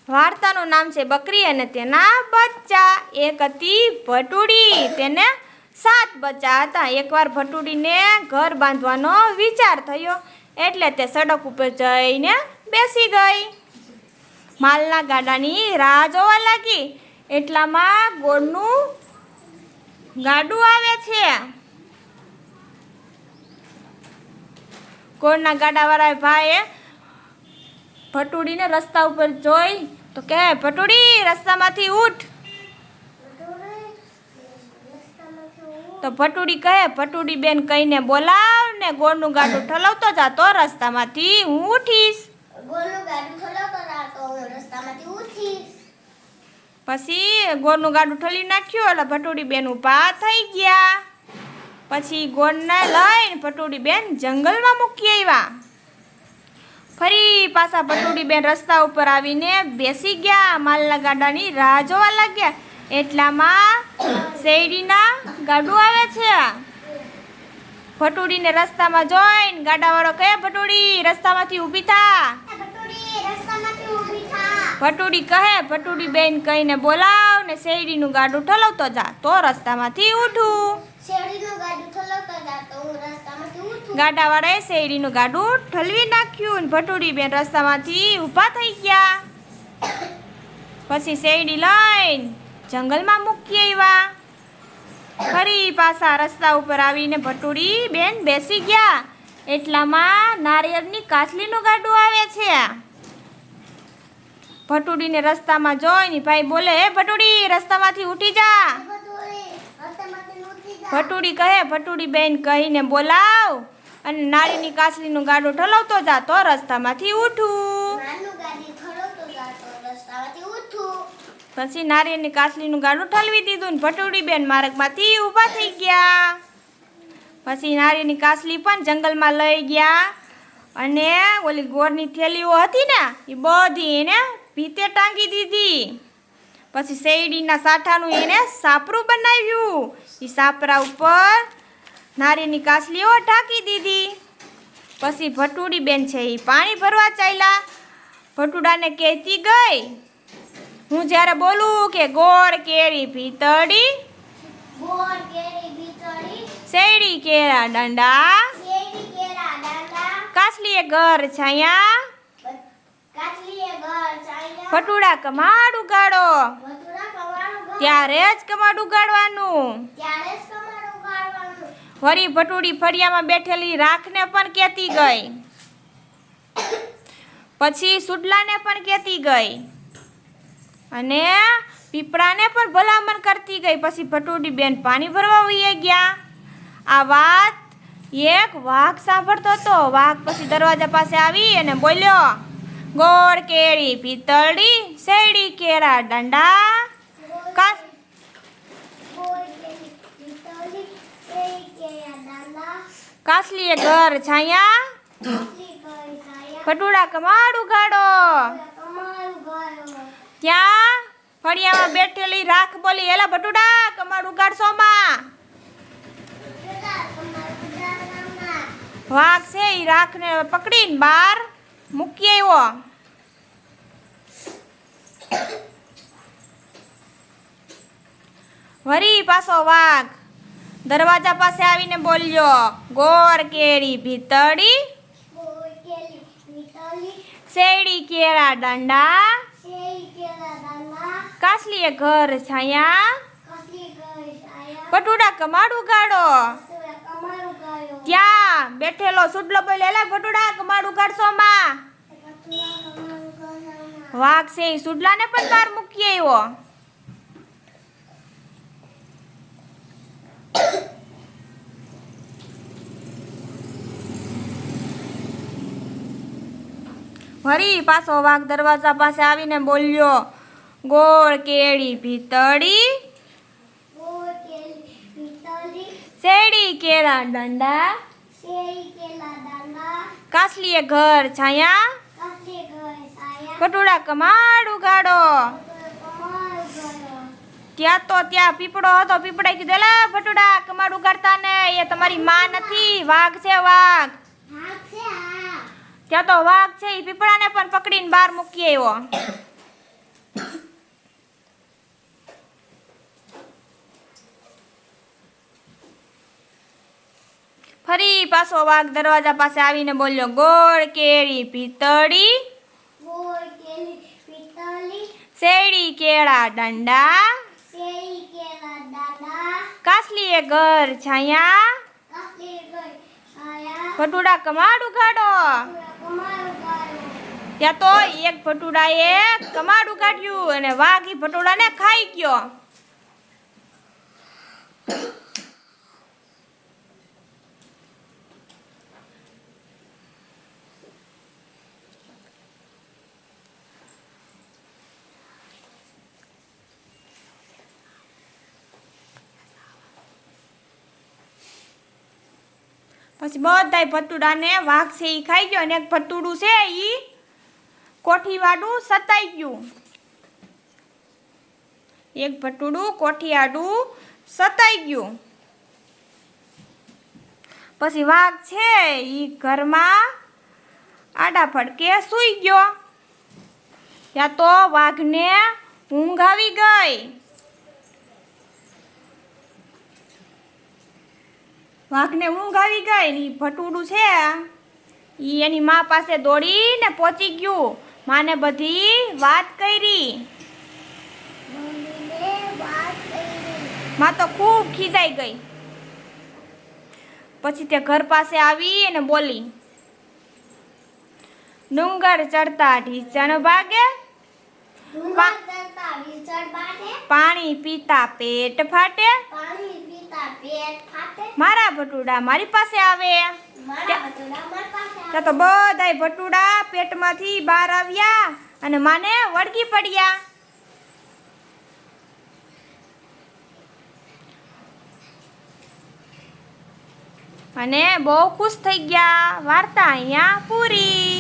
વાર્તાનું નામ છે બકરી અને તેના બચ્ચા. એક હતી ભટુડી, તેને 7 બચ્ચા હતા. એકવાર ભટુડીને ઘર બાંધવાનો વિચાર થયો એટલે તે સડક ઉપર જઈને બેસી ગઈ. માલના ગાડાની રાહ જોવા લાગી. એટલામાં ગોળનું ગાડું આવે છે. ગોળના ગાડાવાળા ભાઈએ ભટુડીને રસ્તા ઉપર જોઈ તો કહે, ભટુડી રસ્તામાંથી ઉઠ. તો ભટુડી કહે, ભટુડી બેન કહીને બોલાવ ને ગોળનું ગાડું ઠલવતો જા તો રસ્તામાંથી હું ઉઠીશ. પછી ગોળનું ગાડું ઠલી નાખ્યું એટલે ભટુડી બેન ઊભા થઈ ગયા. પછી ગોળને લઈને ભટુડી બેન જંગલમાં મૂકી આવ્યા. ફરી પાછા ભટુડી બેન રસ્તા ઉપર આવીને બેસી ગયા. માલના ગાડાની રાહ જોવા લાગ્યા. એટલામાં શેરડીના ગાડું આવે છે. ભટુડીને રસ્તામાં જોઈને ગાડાવાળો કહે, ભટુડી રસ્તામાંથી ઊભી થા. ભટુડી કહે, ભટુડી બેન કહીને બોલાવ ને શેરડીનું ગાડું ઠલવતો જા તો રસ્તામાંથી ઉઠું. ગાડાવાળાએ શેરડીનું ગાડું ઠલવી નાખ્યું ને ભટુડી બેન રસ્તામાંથી ઊભા થઈ ગયા. પછી શેરડી લઈને જંગલમાં મૂકી આવ્યા. ફરી પાછા રસ્તા ઉપર આવીને ભટુડી બેન બેસી ગયા. એટલામાં નારિયેળની કાચલીનું ગાડું આવે છે. ભટુડીને રસ્તામાં જોઈને ભાઈ બોલે, હે ભટુડી રસ્તામાંથી ઉઠી જા. ભટુડી કહે, ભટુડી બેન કહીને બોલાવ અને નાળીની કાચલીનું ગાડું ઠલવતો જા તો રસ્તામાંથી ઉઠું. પછી નારિયેળની કાચલીનું ગાડું ઠલવી દીધું ને ભટુડી બેન માર્ગમાંથી ઊભા થઈ ગયા. પછી નારિયેળની કાચલી પણ જંગલમાં લઈ ગયા અને ઓલી ગોળની થેલીઓ હતી ને એ બધી એને ભીતે ટાંગી દીધી. પછી શેરડીના સાઠાનું એને સાપરું બનાવ્યું. એ સાપરા ઉપર નારિયેળની કાચલીઓ ઢાંકી દીધી. પછી ભટુડી બેન છે એ પાણી ભરવા ચાલ્યા. ભટુડાને કહેતી ગઈ, હું જ્યારે બોલું કે ગોળ કેરી ભીતળી, શેરડી કેરા દંડા, કાચલીએ ઘર છાયા, ભટુડા કમાડ ઉગાડો. ત્યારે જ કમાડ ઉગાડવાનું. વળી ભટુડી ફળિયામાં બેઠેલી રાખને પણ કહેતી ગઈ. પછી સુડલાને પણ કહેતી ગઈ અને પીપળાને પણ ભલામણ કરતી ગઈ. પછી ભટુડી બેન પાણી ભરવા વહી ગયા. આ વાત એક વાઘ સાંભળતો હતો. વાઘ પછી દરવાજા પાસે આવી અને બોલ્યો, ગોળ કેરી ભીતળી, શેરડી કેરા દંડા, કાચલીએ ઘર છાયા, ભટુડા કમાડ ઉગાડો. ત્યાં ફળિયામાં બેઠેલી રાખ બોલી, એલા ભટુડા કમાડ ઉગાડશો માં. વાઘ છે એ રાખને પકડીને બહાર મૂકી આવ્યો. વળી પાછો વાઘ દરવાજા પાસે આવીને બોલ્યો, ગોળ કેરી ભીતળી, શેરડી કેરા દંડા, કાચલીએ ઘર છાયા, ભટુડા કમાડ ઉગાડો. ત્યાં બેઠેલો સુડલો બોલે, એલા ભટુડા કમાડ ઉગાડશો માં. વાઘ છે એ સુડલાને પણ બહાર મૂકી આવ્યો. વળી પાછો વાઘ દરવાજા પાસે આવીને બોલ્યો, ગોળ કેળી ભીતળી, શેરડી કેળા દંડા, કાચલીએ ઘર છાયા, ભટુડા કમાડ ઉગાડો. ત્યાં પીપળો હતો. પીપળાએ કીધું, એલા ભટુડા કમાડ ઉગાડતા ને, એ તમારી માં નથી, વાઘ છે વાઘ. ત્યાં તો વાઘ છે એ પીપળાને પણ પકડીને બહાર મૂકી આવ્યો. ફરી પાછો વાઘ દરવાજા પાસે આવીને બોલ્યો, ગોળ કેરી પિતળી, ગોળ કેરી પિતળી, શેરડી કેળા દંડા, શેરડી કેળા દાદા, કાસલીએ ઘર છાયા, કાસલી ગઈ આયા, ભટુડા કમાડ ઉગાડો. કમાલ ગાયો. ત્યાં તો એક ભટુડાએ કમાડ ઉગાડ્યું અને વાઘ ઈ ભટુડાને ખાઈ ગયો. પછી બધાય ભટુડાને વાઘ છે ઈ ખાઈ ગયો અને એક ભટુડું છે ઈ કોઠીવાડું સતાઈ ગયું. એક ભટુડું કોઠીવાડું સતાઈ ગયું. પછી વાઘ છે ઈ ઘરમાં આડા ફડકે સૂઈ ગયો. ત્યાં તો વાઘને ઊંઘ આવી ગઈ. વાઘને ઊંઘ આવી ગઈ ને ભટુડું છે ઈ એની મા પાસે દોડીને પહોંચી ગયું. માને બધી વાત કરી. મમ્મીને વાત કરી. માં તો ખૂબ ખીજાઈ ગઈ. પછી તે ઘર પાસે આવી અને બોલી, ડુંગર ચડતા ઢીચણ ભાગે, ડુંગર ચડતા વિચળ બાટે, પાણી પીતા પેટ ફાટે, પાણી પીતા પેટ ફાટે, મારા ભટુડા મારી પાસે આવે. મારા ભટુડા માર પાસે આવે. ત્યાં તો બધાય ભટુડા પેટમાંથી બહાર આવ્યા અને માને વળગી પડ્યા. અને બહુ ખુશ થઈ ગયા. વાર્તા અહીંયા પૂરી.